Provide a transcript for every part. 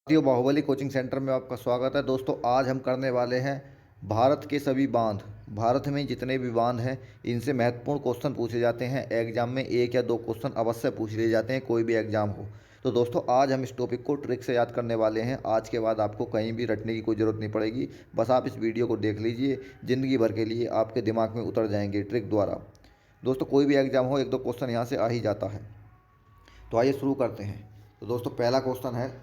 Baahubali coaching centre में आपका स्वागत है। दोस्तों आज हम करने वाले हैं भारत के सभी बांध। भारत में जितने भी बांध हैं इनसे महत्वपूर्ण क्वेश्चन पूछे जाते हैं। एग्जाम में एक या दो क्वेश्चन अवश्य पूछ लिए जाते हैं, कोई भी एग्जाम हो। तो दोस्तों आज हम इस टॉपिक को ट्रिक से याद करने वाले हैं। आज के बाद आपको कहीं भी रटने की कोई ज़रूरत नहीं पड़ेगी, बस आप इस वीडियो को देख लीजिए, ज़िंदगी भर के लिए आपके दिमाग में उतर जाएंगे ट्रिक द्वारा। दोस्तों कोई भी एग्जाम हो, एक दो क्वेश्चन यहाँ से आ ही जाता है। तो आइए शुरू करते हैं। तो दोस्तों पहला क्वेश्चन है,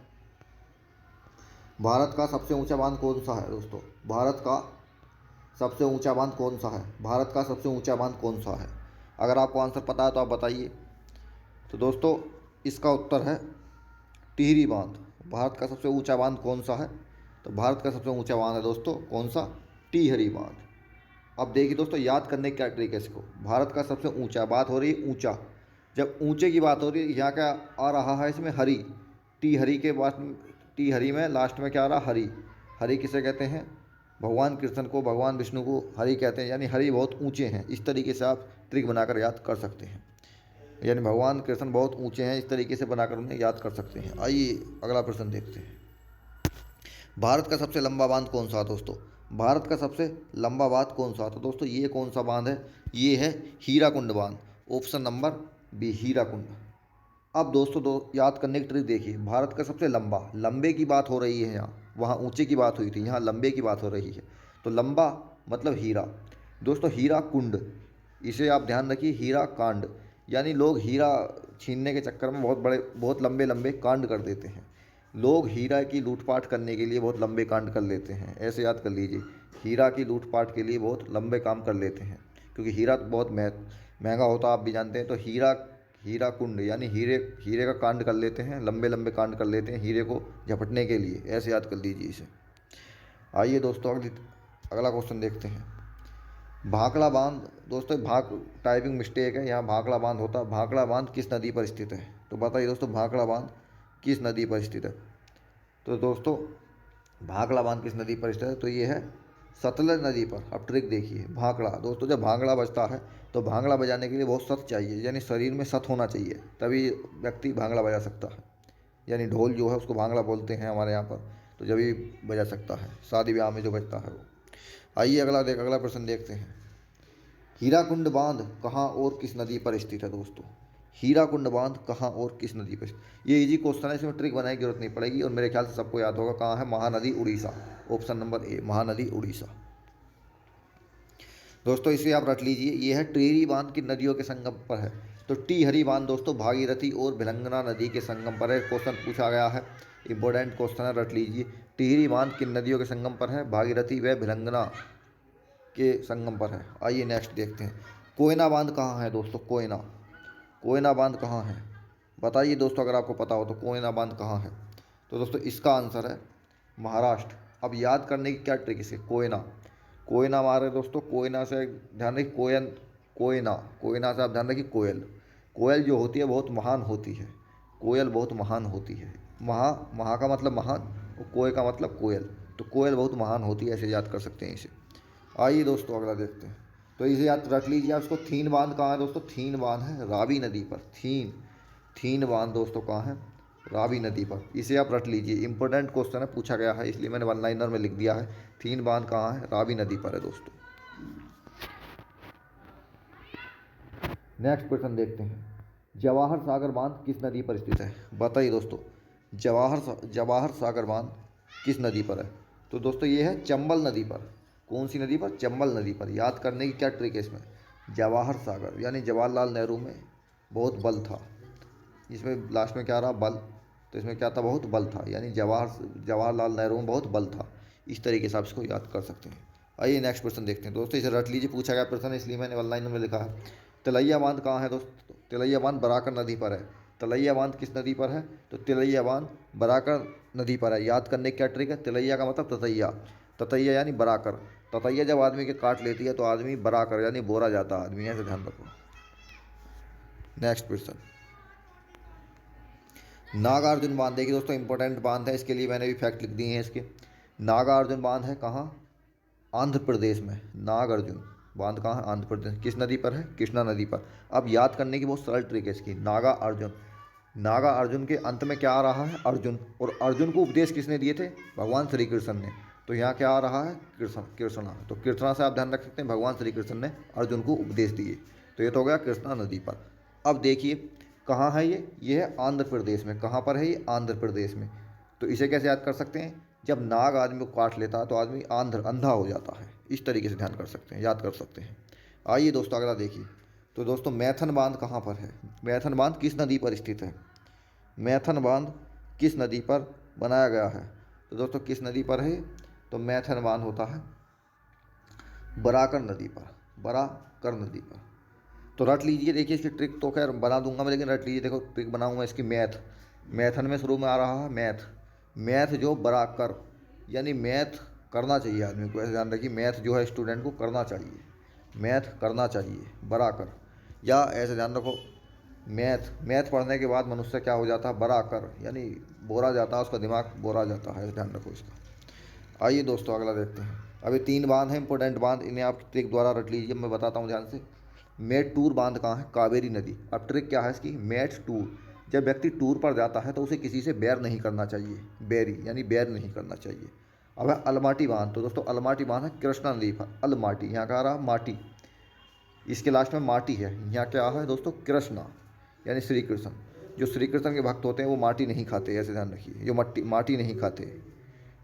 भारत का सबसे ऊंचा बांध कौन सा है। दोस्तों भारत का सबसे ऊंचा बांध कौन सा है, भारत का सबसे ऊंचा बांध कौन सा है। अगर आपको आंसर पता है तो आप बताइए। तो दोस्तों इसका उत्तर है टिहरी बांध। भारत का सबसे ऊंचा बांध कौन सा है, तो भारत का सबसे ऊंचा बांध है दोस्तों कौन सा, टिहरी बांध। अब देखिए दोस्तों याद करने की क्या ट्रिक है इसको। भारत का सबसे ऊंचा, बात हो रही है ऊंचा, जब ऊंचे की बात हो रही है यहाँ क्या आ रहा है इसमें, हरी। टी हरी के बाद टी हरी में लास्ट में क्या आ रहा, हरी। हरी किसे कहते हैं, भगवान कृष्ण को, भगवान विष्णु को हरि कहते हैं, यानी हरि बहुत ऊंचे हैं। इस तरीके से आप ट्रिक बनाकर याद कर सकते हैं, यानी भगवान कृष्ण बहुत ऊंचे हैं, इस तरीके से बनाकर उन्हें याद कर सकते हैं। आइए अगला प्रश्न देखते हैं। भारत का सबसे लंबा बांध कौन सा है। दोस्तों भारत का सबसे लंबा बांध कौन सा है, तो दोस्तों ये कौन सा बांध है, ये है हीराकुंड बांध। Option number B, Hirakud. अब दोस्तों याद करने की ट्रिक देखिए। भारत का सबसे लंबा, लंबे की बात हो रही है यहाँ, वहाँ ऊंचे की बात हुई थी, यहाँ लंबे की बात हो रही है। तो लंबा मतलब हीरा। दोस्तों हीरा कुंड, इसे आप ध्यान रखिए, हीरा कांड, यानी लोग हीरा छीनने के चक्कर में बहुत बड़े, बहुत लंबे लंबे कांड कर देते हैं। लोग हीरा की लूटपाट करने के लिए बहुत लंबे कांड कर लेते हैं, ऐसे याद कर लीजिए। हीरा की लूटपाट के लिए बहुत लंबे काम कर लेते हैं, क्योंकि हीरा तो बहुत महंगा होता है, आप भी जानते हैं। तो हीरा, हीरा कुंड यानी हीरे, हीरे का कांड कर लेते हैं, लंबे लंबे कांड कर लेते हैं हीरे को झपटने के लिए, ऐसे याद कर लीजिए इसे। आइए दोस्तों अगला क्वेश्चन देखते हैं। भाखड़ा बांध, दोस्तों भाग टाइपिंग मिस्टेक है, यहाँ भाखड़ा बांध होता है। भाखड़ा बांध किस नदी पर स्थित है, तो बताइए दोस्तों भाखड़ा बांध किस नदी पर स्थित है। तो दोस्तों भाखड़ा बांध किस नदी पर स्थित है, तो ये है सतलज नदी पर। अब ट्रिक देखिए, भांगड़ा, दोस्तों जब भांगड़ा बजता है तो भांगड़ा बजाने के लिए बहुत सत चाहिए, यानी शरीर में सत होना चाहिए, तभी व्यक्ति भांगड़ा बजा सकता है। यानी ढोल जो है उसको भांगड़ा बोलते हैं हमारे यहाँ पर, तो जब ही बजा सकता है, शादी ब्याह में जो बजता है वो। आइए अगला प्रश्न देखते हैं। हीराकुंड बांध कहाँ और किस नदी पर स्थित है। दोस्तों हीराकुंड बांध कहाँ और किस नदी पर, ये इजी क्वेश्चन है, इसमें ट्रिक बनाने की जरूरत नहीं पड़ेगी, और मेरे ख्याल से सबको याद होगा। कहाँ है, Mahanadi Orissa. Option number A, Mahanadi Orissa. दोस्तों इसे आप रट लीजिए, ये है टिहरी बांध की नदियों के संगम पर है। तो टिहरी बांध दोस्तों भागीरथी और भिलंगना नदी के संगम पर है। क्वेश्चन पूछा गया है, इंपॉर्टेंट क्वेश्चन है, रट लीजिए। टिहरी बांध किन नदियों के संगम पर है, भागीरथी व भिलंगना के संगम पर है। आइए नेक्स्ट देखते हैं। कोयना बांध कहाँ है। दोस्तों कोयना, कोयना बांध कहाँ है, बताइए दोस्तों अगर आपको पता हो तो कोयना बांध कहाँ है। तो दोस्तों इसका आंसर है महाराष्ट्र। अब याद करने की क्या ट्रिक इसे, कोयना, कोयना मारे दोस्तों, कोयना से ध्यान रखिए, कोयन, कोयना, कोयना से आप ध्यान रखिए, कोयल। कोयल जो होती है बहुत महान होती है, कोयल बहुत महान होती है। महा का मतलब महान, और कोय का मतलब कोयल, तो कोयल बहुत महान होती है, ऐसे याद कर सकते हैं इसे। आइए दोस्तों अगला देखते हैं। तो इसे याद रख लीजिए आप इसको। थीन बांध कहाँ है। दोस्तों थीन बांध है रावी नदी पर। थीन बांध दोस्तों कहाँ है, रावी नदी पर। इसे आप रट लीजिए, इंपॉर्टेंट क्वेश्चन है, पूछा गया है, इसलिए मैंने वन लाइनर में लिख दिया है। थीन बांध कहाँ है, रावी नदी पर है दोस्तों। नेक्स्ट क्वेश्चन देखते हैं। जवाहर सागर बांध किस नदी पर स्थित है, बताइए दोस्तों। जवाहर सागर बांध किस नदी पर है। तो दोस्तों ये है चंबल नदी पर। कौन सी नदी पर, चंबल नदी पर। याद करने की क्या ट्रिक है इसमें, जवाहर सागर यानी जवाहरलाल नेहरू में बहुत बल था, इसमें लास्ट में क्या रहा, बल। तो इसमें क्या था, बहुत बल था, यानी जवाहरलाल नेहरू में बहुत बल था। इस तरीके से आप इसको याद कर सकते हैं। आइए नेक्स्ट क्वेश्चन देखते हैं। दोस्तों इसे रट लीजिए, पूछा गया प्रश्न है, इसलिए मैंने वन लाइन में लिखा है। तिलैया बांध कहाँ है। दोस्तों तिलैया बांध बराकर नदी पर है। तिलैया बांध किस नदी पर है, तो तिलैया बांध बराकर नदी पर है। याद करने की क्या ट्रिक है, तिलैया का मतलब ततैया, ततैया यानी बराकर। ततैया जब आदमी के काट लेती है तो आदमी बराकर यानी बोरा जाता है आदमी, ऐसे ध्यान रखो। नेक्स्ट क्वेश्चन, नागार्जुन बांध, देखिए दोस्तों इंपॉर्टेंट बांध है, इसके लिए मैंने भी फैक्ट लिख दिए हैं इसके। नागार्जुन बांध है कहाँ, आंध्र प्रदेश में। नागार्जुन बांध कहाँ है, आंध्र प्रदेश। किस नदी पर है, कृष्णा नदी पर। अब याद करने की बहुत सरल ट्रिक है इसकी, नागा अर्जुन, नागा अर्जुन के अंत में क्या आ रहा है, अर्जुन। और अर्जुन को उपदेश किसने दिए थे, भगवान श्री कृष्ण ने। तो यहाँ क्या आ रहा है, कृष्ण, कृष्णा। तो कृष्णा से आप ध्यान रख सकते हैं, भगवान श्री कृष्ण ने अर्जुन को उपदेश दिए। तो ये तो हो गया कृष्णा नदी पर। अब देखिए कहाँ है ये है आंध्र प्रदेश में। कहाँ पर है ये, आंध्र प्रदेश में। तो इसे कैसे याद कर सकते हैं, जब नाग आदमी को काट लेता है तो आदमी अंधा हो जाता है। इस तरीके से ध्यान कर सकते हैं, याद कर सकते हैं। आइए दोस्तों अगला देखिए। तो दोस्तों मैथन बांध कहाँ पर है, मैथन बांध किस नदी पर स्थित है, मैथन बांध किस नदी पर बनाया गया है। तो दोस्तों किस नदी पर है, तो मैथन बांध होता है बराकर नदी पर, बराकर नदी पर। तो रट लीजिए, देखिए इसकी ट्रिक तो खैर बना दूंगा मैं, लेकिन रट लीजिए, देखो ट्रिक बनाऊंगा इसकी। मैथन में शुरू में आ रहा है मैथ जो बराकर, यानी मैथ करना चाहिए आदमी को। ऐसे ध्यान रखिए, मैथ जो है स्टूडेंट को करना चाहिए, मैथ करना चाहिए बराकर। या ऐसे ध्यान रखो, मैथ पढ़ने के बाद मनुष्य क्या हो जाता है, बराकर, यानी बोरा जाता है, उसका दिमाग बोरा जाता है। ध्यान रखो इसका। आइए दोस्तों अगला देखते हैं। अभी 3 बांध हैं इंपॉर्टेंट बांध, इन्हें आप ट्रिक द्वारा रट लीजिए, मैं बताता हूँ ध्यान से। मेट-टूर बांध कहाँ है, कावेरी नदी। अब ट्रिक क्या है इसकी, मेट-टूर, जब व्यक्ति टूर पर जाता है तो उसे किसी से बैर नहीं करना चाहिए, बैरी यानी बैर नहीं करना चाहिए। अब है अलमाटी बांध। तो दोस्तों अलमाटी बांध है कृष्णा नदी पर, अलमाटी, यहाँ का आ रहा माटी, इसके लास्ट में माटी है, यहाँ क्या है दोस्तों, कृष्णा यानी श्री कृष्ण। जो श्री कृष्ण के भक्त होते हैं वो माटी नहीं खाते, ऐसे ध्यान रखिए, जो माटी नहीं खाते,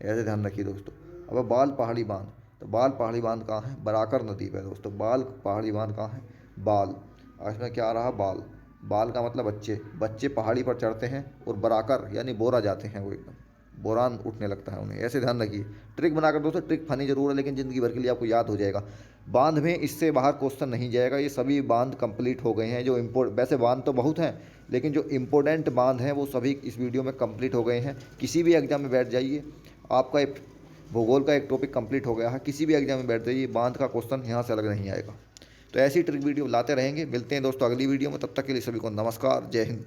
ऐसे ध्यान रखिए दोस्तों। अब बाल पहाड़ी बांध। तो बाल पहाड़ी बांध कहाँ है, बराकर नदी पर दोस्तों। बाल पहाड़ी बांध कहाँ है, बाल, और इसमें क्या आ रहा, बाल, बाल का मतलब बच्चे पहाड़ी पर चढ़ते हैं और बराकर यानी बोरा जाते हैं, वो एकदम बोरान उठने लगता है उन्हें, ऐसे ध्यान रखिए। ट्रिक बनाकर दोस्तों, ट्रिक फनी जरूर है लेकिन ज़िंदगी भर के लिए आपको याद हो जाएगा। बांध में इससे बाहर क्वेश्चन नहीं जाएगा, ये सभी बांध कंप्लीट हो गए हैं। जो वैसे बांध तो बहुत हैं, लेकिन जो इम्पोर्टेंट बांध हैं वो सभी इस वीडियो में कंप्लीट हो गए हैं। किसी भी एग्जाम में बैठ जाइए, आपका एक भूगोल का एक टॉपिक कंप्लीट हो गया है, किसी भी एग्जाम में बैठ जाइए, बांध का क्वेश्चन यहाँ से अलग नहीं आएगा। तो ऐसी ट्रिक वीडियो लाते रहेंगे। मिलते हैं दोस्तों अगली वीडियो में, तब तक के लिए सभी को नमस्कार, जय हिंद।